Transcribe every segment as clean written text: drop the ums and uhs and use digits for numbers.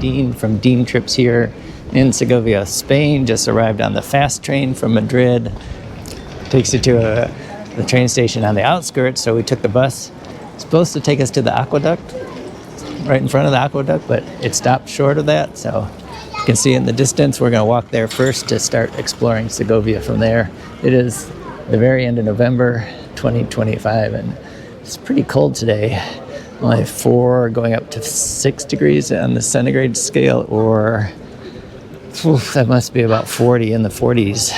Dean from Dean Trips here in Segovia, Spain. Just arrived on the fast train from Madrid. Takes you to the train station on the outskirts, so we took the bus. It's supposed to take us to the aqueduct, right in front of the aqueduct, but it stopped short of that, so you can see in the distance. We're going to walk there first to start exploring Segovia from there. It is the very end of November 2025, and it's pretty cold today. Only 4 going up to 6 degrees on the centigrade scale, or that must be about 40 in the 40s,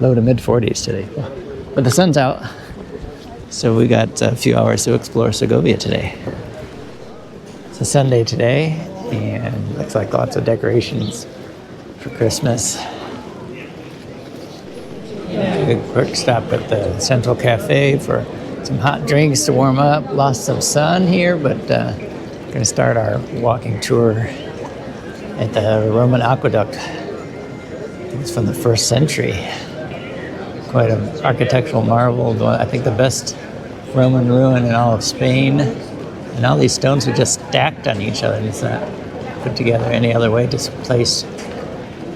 low to mid 40s today. But the sun's out, so we got a few hours to explore Segovia today. It's a Sunday today, and looks like lots of decorations for Christmas. A quick stop at the Central Cafe for some hot drinks to warm up. Lost some sun here, but we're going to start our walking tour at the Roman Aqueduct. I think it's from the 1st century. Quite an architectural marvel. I think the best Roman ruin in all of Spain. And all these stones are just stacked on each other. It's not put together any other way. Just placed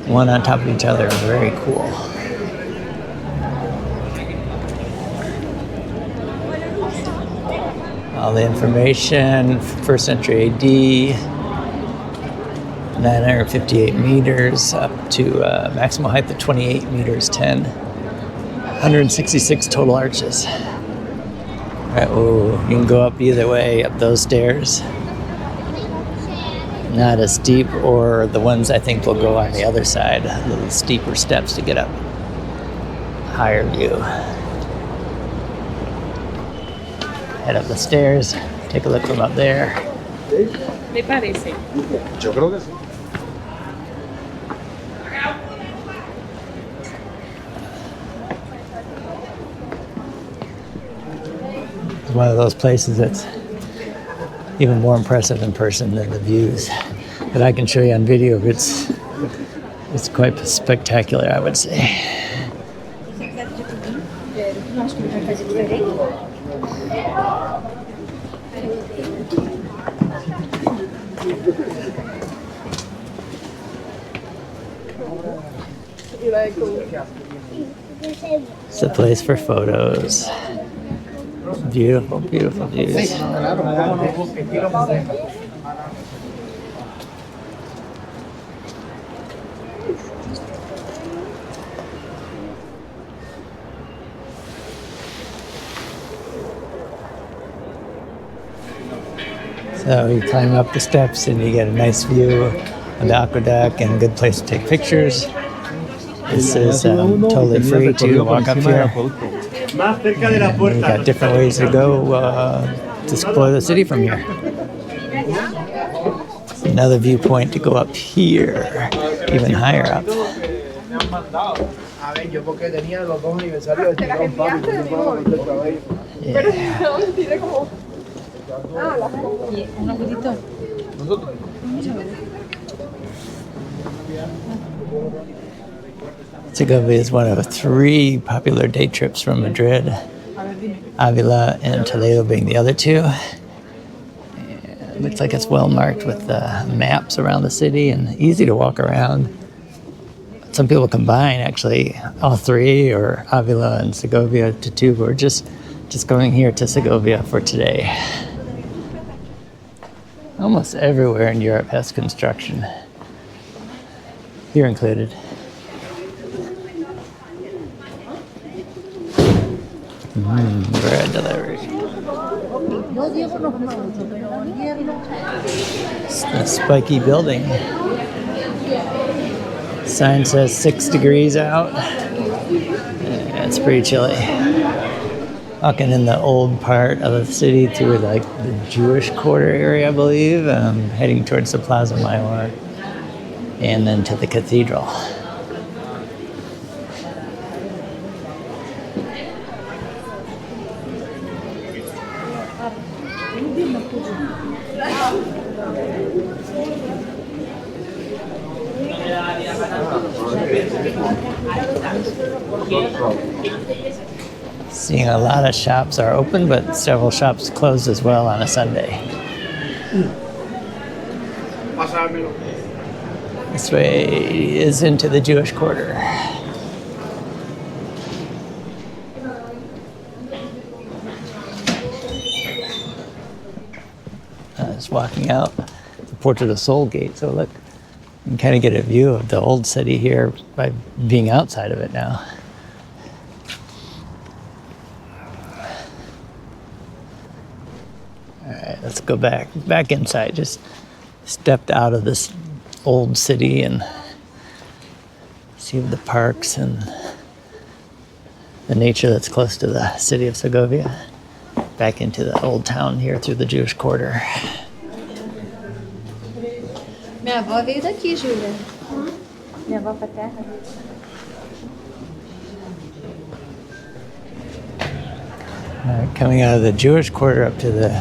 one on top of each other. Very cool. All the information, 1st century AD, 958 meters up to maximum height of 28 meters 10, 166 total arches. All right, you can go up either way, up those stairs. Not as steep, or the ones I think will go on the other side, a little steeper steps to get up. Higher view. Head up the stairs, take a look from up there. Me parece. Yo creo que sí. It's one of those places that's even more impressive in person than the views that I can show you on video. It's quite spectacular, I would say. It's a place for photos. Beautiful, beautiful views. So you climb up the steps and you get a nice view of the aqueduct and a good place to take pictures. This is totally free to walk up here. And we've got different ways to go to explore the city from here. Another viewpoint to go up here, even higher up. Segovia is one of 3 popular day trips from Madrid, Avila and Toledo being the other 2. It looks like it's well marked with maps around the city and easy to walk around. Some people combine actually all 3, or Avila and Segovia to 2. We're just going here to Segovia for today. Almost everywhere in Europe has construction, here included. Bread delivery. It's the spiky building. Sign says 6 degrees out. Yeah, it's pretty chilly. Walking in the old part of the city through like the Jewish quarter area, I believe, heading towards the Plaza Mayor and then to the Cathedral. Seeing a lot of shops are open, but several shops closed as well on a Sunday. This way is into the Jewish quarter. Just walking out the Porta del Sol gate, so look, you can kind of get a view of the old city here by being outside of it now. All right, let's go back inside. Just stepped out of this old city and see the parks and the nature that's close to the city of Segovia. Back into the old town here through the Jewish quarter. Minha avó veio daqui, Júlia. Minha avó paterna. Coming out of the Jewish quarter up to the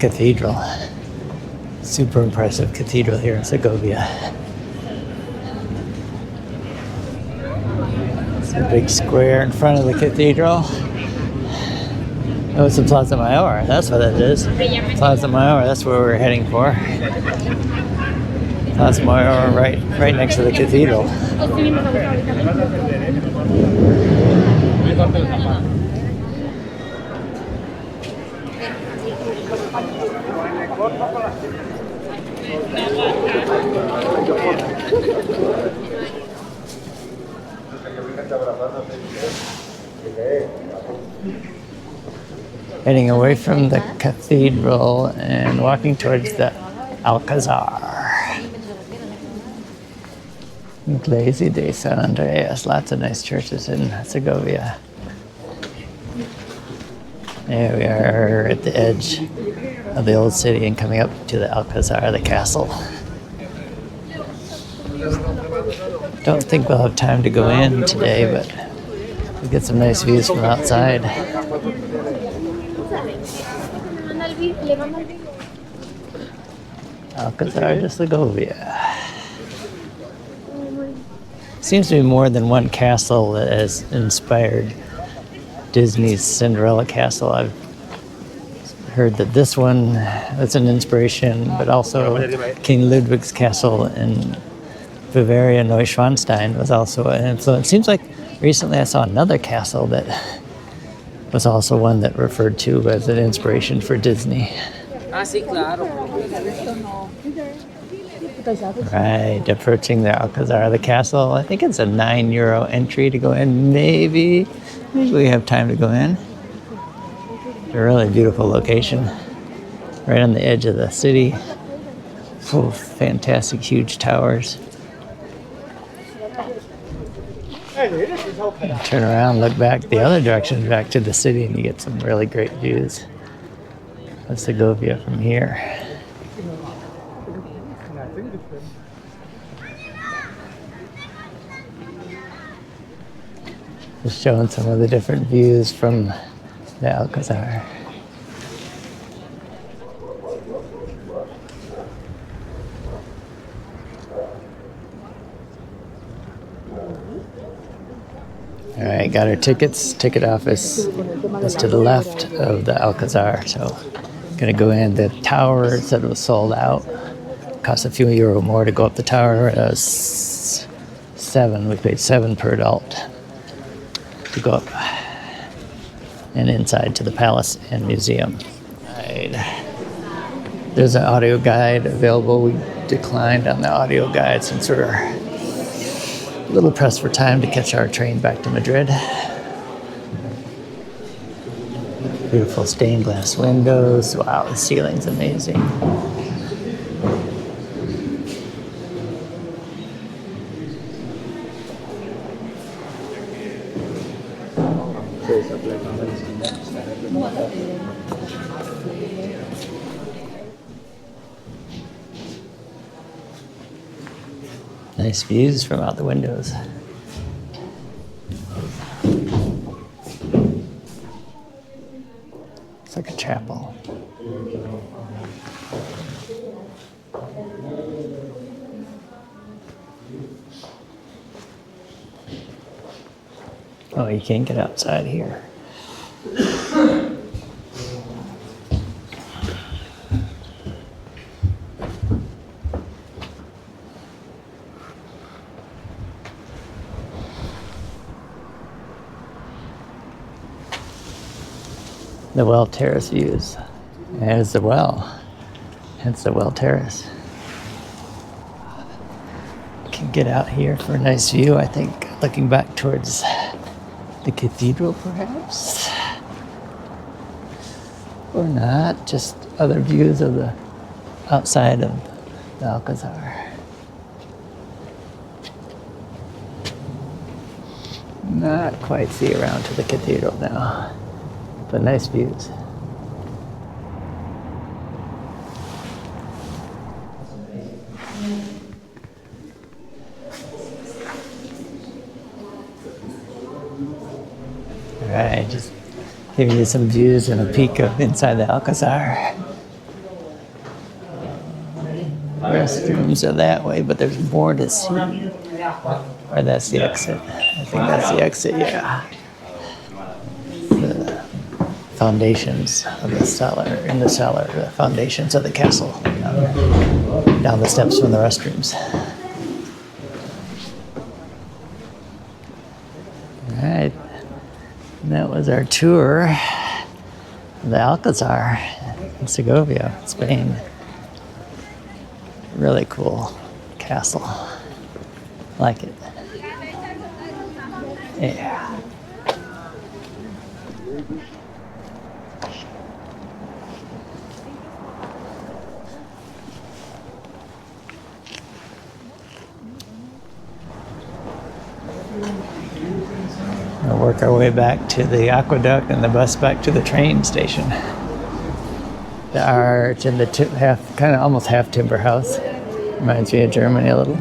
cathedral. Super impressive cathedral here in Segovia. It's a big square in front of the cathedral. Oh, it's the Plaza Mayor. That's what it is. Plaza Mayor. That's where we're heading for. Plaza Mayor, right next to the cathedral. Heading away from the cathedral and walking towards the Alcazar. Iglesia de San Andreas. Lots of nice churches in Segovia. There we are at the edge of the old city and coming up to the Alcazar, the castle. Don't think we'll have time to go in today, but we'll get some nice views from outside. Alcazar de Segovia. Seems to be more than one castle that has inspired Disney's Cinderella Castle. I've heard that this one is an inspiration, but also King Ludwig's castle in Bavaria, Neuschwanstein, was also an influence. Seems like recently I saw another castle that was also one that referred to as an inspiration for Disney. Right, approaching the Alcazar of the castle. I think it's a €9 entry to go in. Maybe we have time to go in. It's a really beautiful location, right on the edge of the city. Full of fantastic, huge towers. Turn around, look back the other direction, back to the city, and you get some really great views of Segovia from here. Just showing some of the different views from the Alcazar. All right, got our tickets. Ticket office is to the left of the Alcazar, so gonna go in. The tower said it was sold out. Cost a few euro more to go up the tower. It was $7. We paid $7 per adult to go up and inside to the palace and museum. Right. There's an audio guide available. We declined on the audio guide since we're a little pressed for time to catch our train back to Madrid. Beautiful stained glass windows. Wow, the ceiling's amazing. Nice views from out the windows. It's like a chapel. Oh, you can't get outside here. the well terrace views. There's the well. Hence the well terrace. Can get out here for a nice view, I think, looking back towards the cathedral, perhaps. Or not, just other views of the outside of the Alcazar. Not quite see around to the cathedral now, but nice views. Alright, just giving you some views and a peek of inside the Alcazar. Restrooms are that way, but there's more to see. Or that's the exit. I think that's the exit, yeah. The foundations of the cellar, the foundations of the castle. Down the steps from the restrooms. Alright. And that was our tour of the Alcazar in Segovia, Spain. Really cool castle. Like it. Yeah. We'll work our way back to the aqueduct and the bus back to the train station. The arch and the almost half timber house. Reminds me of Germany a little.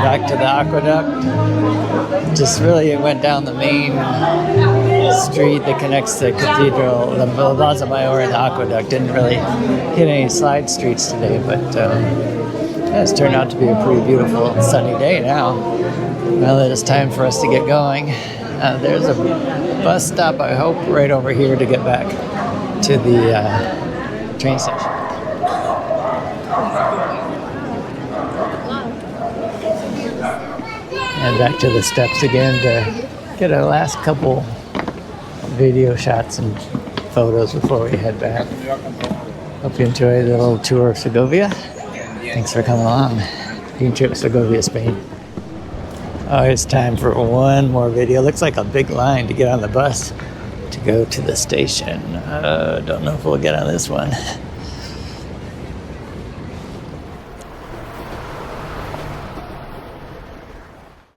Back to the aqueduct. Just really went down the main street that connects the cathedral, the Plaza Mayor and the aqueduct. Didn't really hit any side streets today, but it's turned out to be a pretty beautiful sunny day now. Well, it is time for us to get going. There's a bus stop, I hope, right over here to get back to the train station. And back to the steps again to get our last couple video shots and photos before we head back. Hope you enjoyed the little tour of Segovia. Thanks for coming along. Green trip, Segovia, Spain. Oh, it's time for one more video. Looks like a big line to get on the bus to go to the station. Don't know if we'll get on this one.